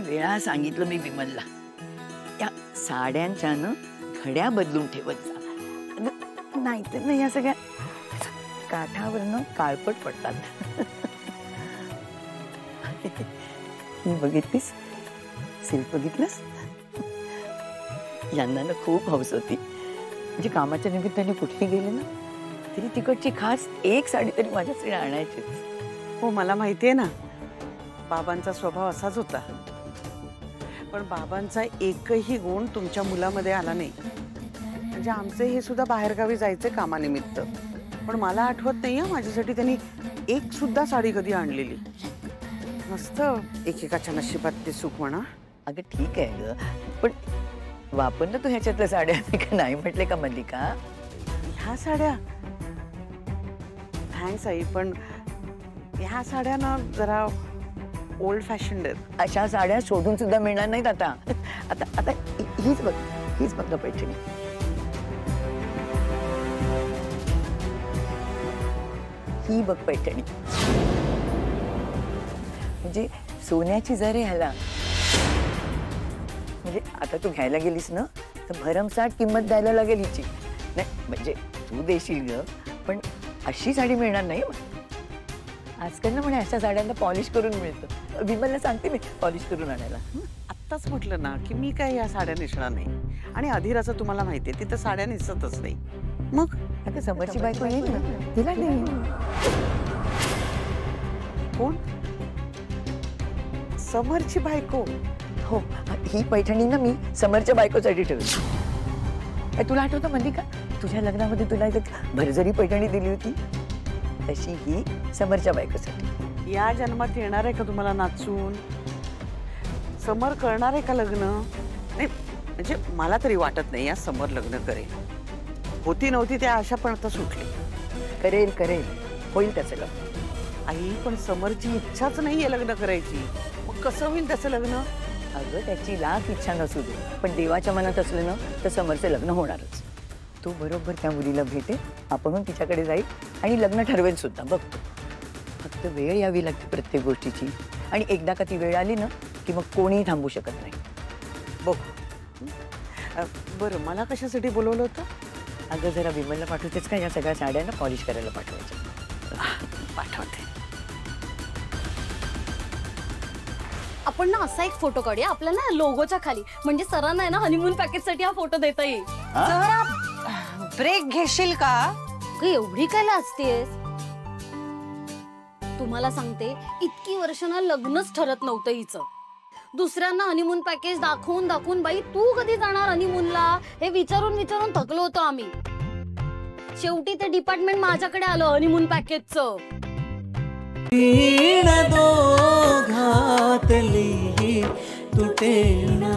वेळा सांगितलं मी विमलला, या साड्यांच्या न घड्या बदलून ठेवत जा, नाहीतर ना या सगळ्या काठावरनं काळपट पडतात. ही बघितलीस, सिल्क बघितलंस? यांना ना खूप हौस होती, म्हणजे कामाच्या निमित्ताने कुठे गेले ना तरी तिकडची खास एक साडी तरी माझ्यासाठी आणायचीच. हो, मला माहितीये ना, बाबांचा स्वभाव असाच होता. पण बाबांचा एकही गुण तुमच्या मुलामध्ये आला नाही. म्हणजे आमचे हे सुद्धा बाहेरगावी जायचे कामानिमित्त, पण मला आठवत नाही माझ्यासाठी त्यांनी एक सुद्धा साडी कधी आणलेली. मस्त एकेकाच्या नशिबात ते सुख म्हणा. अगं ठीक आहे ग, पण वापर ना तू ह्याच्यातल्या साड्या. मी का नाही म्हटले का मल्लिका? ह्या साड्या थँक्स आई, पण ह्या साड्या ना जरा ओल्ड फॅशन्ड आहेत. अशा साड्या शोधून सुद्धा मिळणार नाहीत आता. आता आता हीच बघ, हीच बघ ना पैठणी. ही बघ पैठणी, म्हणजे सोन्याची जर ह्याला, म्हणजे आता तू घ्यायला गेलीस ना तर भरमसाठ किंमत द्यायला लागेल हिची. नाही म्हणजे तू देशील ग, पण अशी साडी मिळणार नाही. आजकाल ना म्हणे अशा साड्यांना पॉलिश करून मिळतं. विमलला सांगते मी पॉलिश करून आणायला. आत्ताच म्हटलं ना की मी काय या साड्या नेसणार नाही. आणि अधिराचं तुम्हाला माहितीये, ती तर साड्या नेसतच नाही. मग आता समरची बायको येईल ना, तिला नाही. कोण? समरची बायको? हो, ही पैठणी ना मी समरच्या बायकोसाठी ठेवली. तुला आठवतं मल्लिका, तुझ्या लग्नामध्ये तुला एक भरजरी पैठणी दिली होती, तशी ही समरच्या बायकोसाठी. या जन्मात येणार आहे का तुम्हाला नाचून? समर करणार आहे का लग्न? नाही म्हणजे मला तरी वाटत नाही या समर लग्न करेल. होती नव्हती त्या आशा पण आता सुटली. करेल करेल, होईल त्याचं लग्न. आई पण समरची इच्छाच नाहीये लग्न करायची, मग कसं होईल त्याचं लग्न? अगं त्याची लाख इच्छा नसू दे, पण देवाच्या मनात असलं ना तर समरचं लग्न होणारच. तो बरोबर त्या मुलीला भेटेल, आपण तिच्याकडे जाईल आणि लग्न ठरवेल सुद्धा. बघतो, फक्त वेळ यावी लागते प्रत्येक गोष्टीची, आणि एकदा का ती वेळ आली ना की मग कोणीही थांबू शकत नाही. बघ बरं, मला कशासाठी बोलवलं होतं? अगं जरा विमलला पाठवतेच का या सगळ्या साड्यांना पॉलिश करायला पाठवायचं? पाठवते. आपण ना असा एक फोटो काढूया आपल्या ना लोगोच्या खाली, म्हणजे सरांना आहे ना हनीमून पॅकेज साठी हा फोटो देता येईल. जरा ब्रेक घेशील का? एवढी काय लाजतेस? तुम्हाला सांगते, इतकी वर्ष ना लग्नच ठरत नव्हतं हिचं. दुसऱ्यांना हनीमून पॅकेज दाखवून दाखवून बाई तू कधी जाणार हनीमूनला हे विचारून विचारून थकलो होतो आम्ही. शेवटी ते डिपार्टमेंट माझ्याकडे आलं हनीमून पॅकेजचं. दोघातली तुटेना